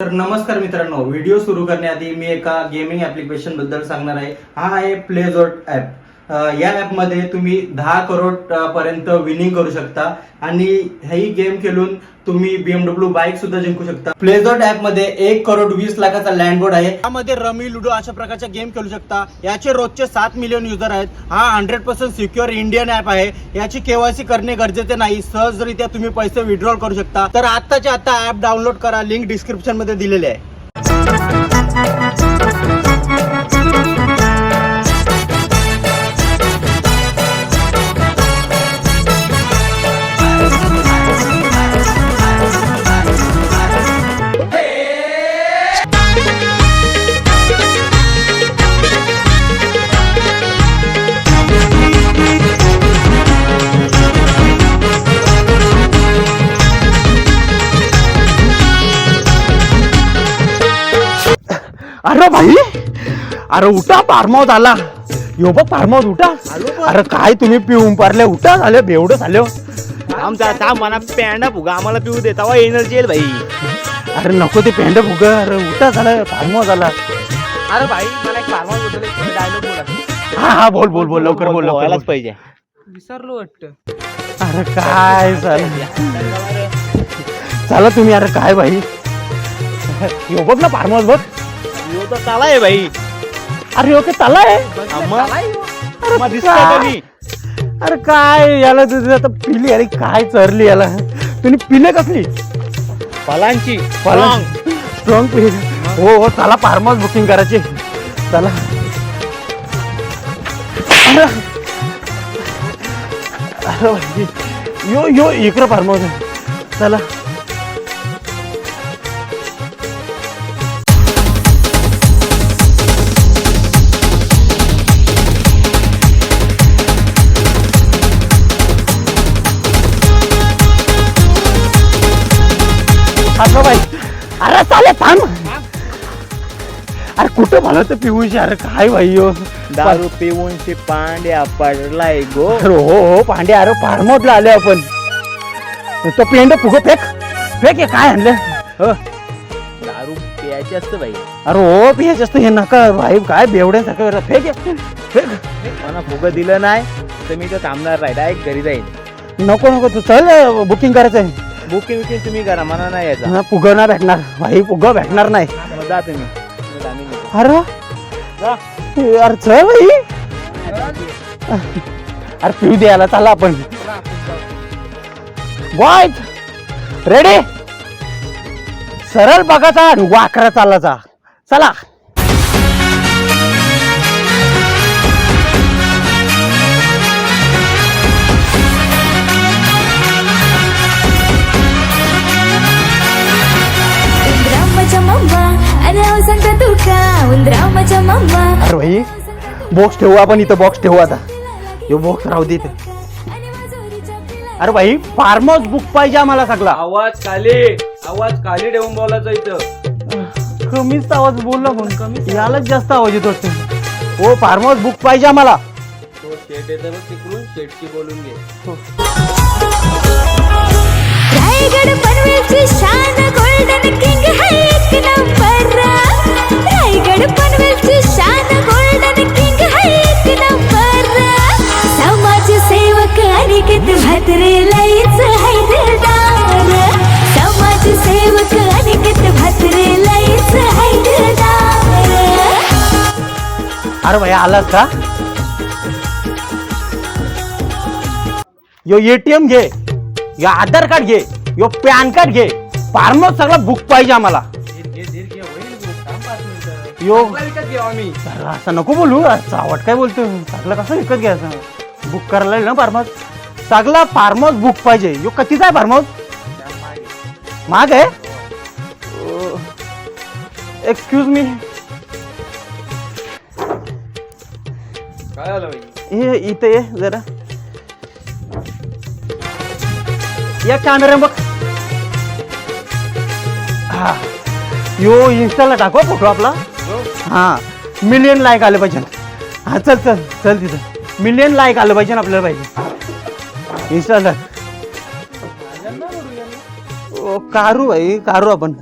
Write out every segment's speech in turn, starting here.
तर नमस्कार मित्रांनो, व्हिडिओ सुरू करण्याआधी मी एका गेमिंग ऍप्लिकेशन बद्दल सांगणार आहे. हा आहे प्लेझोट ऍप. या ऍप मध्ये तुम्ही 10 करोड पर्यंत विनिंग करू शकता आणि ही गेम खेळून तुम्ही BMW बाईक सुद्धा जिंकू शकता. प्लेझोट ऍप मध्ये 1 करोड 20 लाखाचा लँड बोर्ड आहे. यामध्ये रमी, लुडो अशा प्रकारच्या गेम खेळू शकता. याचे रोजचे 7 मिलियन युजर आहेत. हा 100% सिक्युअर इंडियन ऍप आहे. याची KYC करणे गरजेचे नाही. सहजरित्या तुम्ही पैसे विड्रॉल करू शकता. तर आत्ताच्या आत्ता ऍप डाउनलोड करा. लिंक डिस्क्रिप्शन मध्ये दिलेली आहे. अरे भाई, अरे उठा, फार्महाऊस आला. यो बघ फार्महाऊस, उठा. अरे काय तुम्ही पिऊन पारले, उठा. झाले बेवडं झाले. आमचा आता मना पेंडा फुगा आम्हाला पिऊ देता वा एनर्जी येईल भाई. अरे नको ते पेंड फुग. अरे उठा, झालं फार्महाऊस आला. अरे भाई मला एक फार्महाऊस बद्दल एक डायलॉग बोला. हा बोल बोल बोल, लवकर बोल, लवकर बोल. पाहिजे. विसरलो वाटतं. अरे काय चला तुम्ही. अरे काय भाई, यो बघ ना फार्महाऊस बघ. यो तर चाला आहे भाई. अरे ओके चाला आहे. अरे काय याला तुझं आता पिली. अरे काय चरली याला. तुम्ही पिले कसली? फलांची स्ट्रॉंग पिली. हो हो, चला फार्महाऊस बुकिंग करायची. चला. अरे भाई, यो यो इकडं फार्महाऊस आहे. चला. भाई, अरे चाले थांब. अरे कुठं मला तर पिऊशी. अरे काय भाई यो, दारू पिऊन ते पांड्या पडलाय गो. अरे हो हो पांड्या. अरे फार्महाऊसला आले आपण. तो पेंड फुग फेक फेक. हे काय आणलं? दारू प्यायची असतं भाई. अरे हो पियाच असतं हे. नका भाई, काय बेवड्या सकाळ. Fake fake. मला फुग दिलं नाही तर मी तर थांबणार नाही, डायरेक्ट घरी जाईल. नको नको, तू चल, बुकिंग करायचं आहे. बुकिंग विकिंग तुम्ही करा, मला नाही यायचा. फुग ना भेटणार भाई, फुग भेटणार नाही. मग जा तुम्ही. मग आम्ही निघू. अरे जा. अरे चल भाई. अरे पिऊ द्यायला चला आपण. Boys ready. सरळ बघाचा आणि वाकरा चालायचा. चला. अरे भाई, बॉक्स ठेवू आपण इथं. बॉक्स ठेवू आता. यो बॉक्स राहू दे इथे. अरे भाई, फार्महाऊस बुक पाहिजे आम्हाला सगळा. आवाज खाली ठेवून बोलायचं इथं. कमीच आवाज बोलला म्हणून. कमी यालाच जास्त आवाज येतो. हो, फार्महाऊस बुक पाहिजे आम्हाला. तो शेट येतं बघ तिकडून, शेटची बोलून घे. रायगड पनवेलची शान गोल्डन किंग है एक नंबर. रायगड पनवेलची शान गोल्डन किंग है एक नंबर. समाज सेवक अनिकेत म्हात्रे लईच है दिलदार. समाज सेवक अनिकेत म्हात्रे लईच है दिलदार. अरे भाई, आलास का? यो ATM घे, यो आधार कार्ड घे, यो पॅन कार्ड घे. फार्महाऊस सगळा बुक पाहिजे आम्हाला. यो विकत घेऊ आम्ही. अरे असं नको बोलू. चावट काय बोलतो. सगळं कसं विकत घ्यायचं? बुक करायला ना फार्महाऊस. सगळा फार्महाऊस बुक पाहिजे. यो कितीचा आहे फार्महाऊस? महाग आहे. Excuse me. काय झालं भाई? हे इथे ये जरा. या कॅमेरा बघ. हा, यो इन्स्टाला टाकू फोटो आपला. हा, मिलियन लाईक आले पाहिजे. हा चल चल चल, तिथं मिलियन लाईक आलं पाहिजे ना आपल्याला पाहिजे इंस्टाला. कारू भाई, कारू आपण.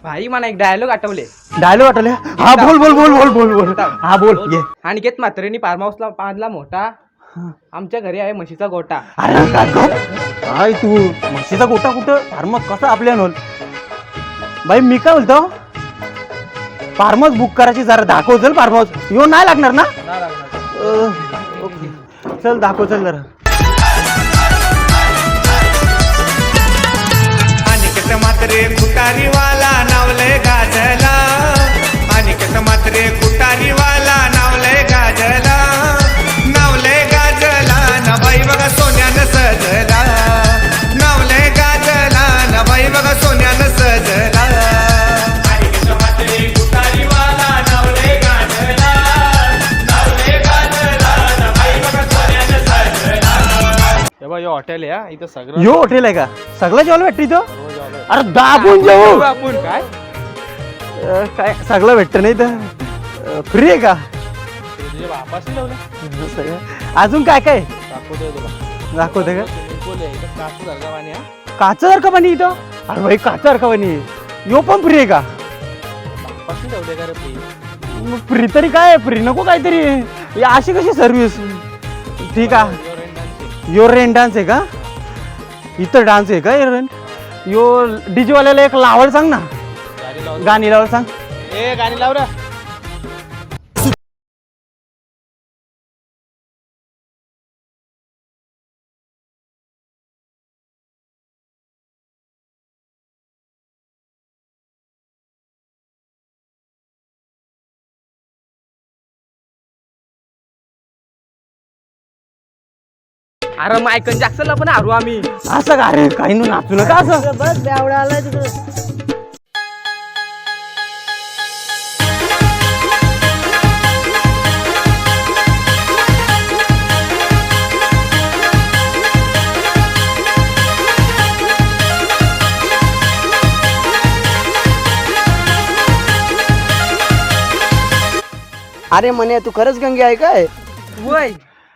भाई मला एक डायलॉग आठवले. डायलॉग आठवले. हा बोल बोल बोल बोल बोल बोल हा बोल ये. अनिकेत म्हात्रेनी फार्म हाऊसला बांधला मोठा, आमच्या घरी आहे म्हशीचा गोटा. अरे काय तू म्हशीचा गोटा कुठं फार्मस कसं आपल्या नोल बाई. मी काय बोलतो फार्मस बुक करायची जरा दाखव चल. फार्मस येऊन नाही लागणार ना. ओके चल दाखव चल जरा. अनिकेत म्हात्रे कुटारीवाला नावलय गाजला. अनिकेत म्हात्रे कुटारीवाला नावलय गाजला. नावलय गाजला ना बाई बघा सोन्यानं सजला. नावलय गाजला ना बाई बघा सोन्यानं सजला. अनिकेत म्हात्रे कुटारीवाला नावलय गाजला. नावलय गाजला ना बाई बघा सोन्यानं सजला. हे बघ हॉटेल आहे इथं सगळं यो हॉटेल आहे का. सगळं जेवण भेटतं इथं. अरे दाबून जेवू आपण काय काय सगळं भेटतं नाही तर फ्री आहे का. तुझ्या बापाशी लावलं अजून काय काय दाखवतोय तुला. दाखवते का. काचू सारखा पाणी हा. काचासारखं पाणी इथं. अरे भाई काचासारखं पाणी यो पण फ्री आहे का. बापाशी ठेवले का रे फ्री. फ्री तरी काय फ्री नको काहीतरी. या अशी कशी सर्व्हिस. ठीक आहे यो रेन डान्स आहे का. इथं डान्स आहे का रेन. यो डीजे वाल्याला एक लावड सांग ना. गाणी लावड सांग. ए गाणी लाव रे. अरे मायकल जॅक्सनला पण हारू आम्ही. असं का रे काही नाचू नका असं. बस बेवडा आलाय तिकडं. अरे म्हणे तू खरंच गंगे आहे काय. वय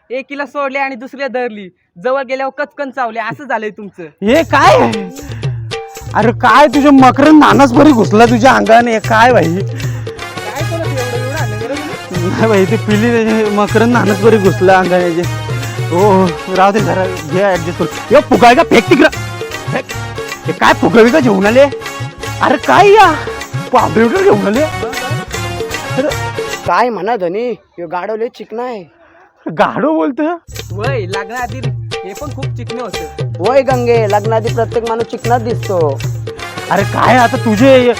एकीला सोडले आणि दुसऱ्या धरली, जवळ गेल्यावर कचकन चावले. असं झालंय तुमचं. हे काय अरे काय तुझ्या मकरन नानच बरी घुसला तुझ्या अंगाने. हे काय भाई. काय करत एवढं एवढं आणलं गरज नाही. नाही भाई ते पिली मकरन नानच बरी घुसला अंगाने. हो राहू दे जरा घे ऍडजस्ट करू. हे फुगाय का फेक तिकडं. हे काय फुगावी का घेऊन आले. अरे काय या पावडर घेऊन आले. काय म्हणा धनी गाडवले चिकना आहे. गाडो बोलत. वय लग्नाआधी हे पण खूप चिकने होतं. वय गंगे लग्नाआधी प्रत्येक माणूस चिकनाच दिसतो. अरे काय आता तुझे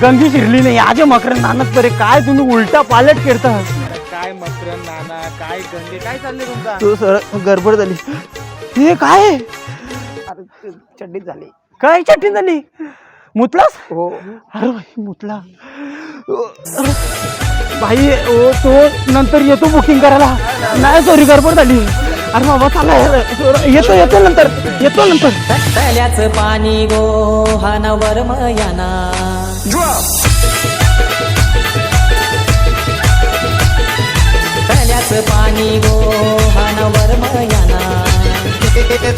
गंगी शिरली नाही आज मकरन नानच बरे. काय तुम्ही उलटा पालट करता. काय मकरन नाना काय गंगे काय चाललंय तुमचा. तू सर गडबड झाली. हे काय अरे चड्डीत झाली. काय चटणी झाली. मुतलास. हो अरे भाई मुतला. भाई ओ तो नंतर येतो बुकिंग करायला. नाही सॉरी गडबड झाली. अरे बाबा चला येतो नंतर तल्याचं पाणी गो हानावर मयाना. तल्याचं पाणी गो हानावर मयाना.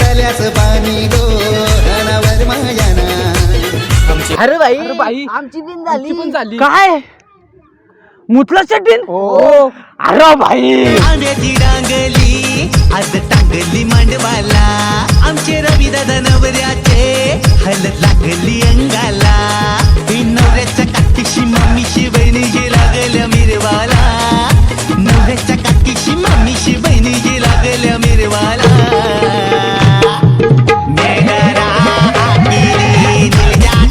तल्याचं पाणी गो हानावर मयाना. अरे भाई बाई आमची दिन झाली. पण झाली. काय मुतला चटणी. हो अरे भाई आंब्याची डांगली आज टांगली मांडवाला. आमचे रवी दादा नवऱ्याचे हलत लागली अंगाला. नवऱ्याच्या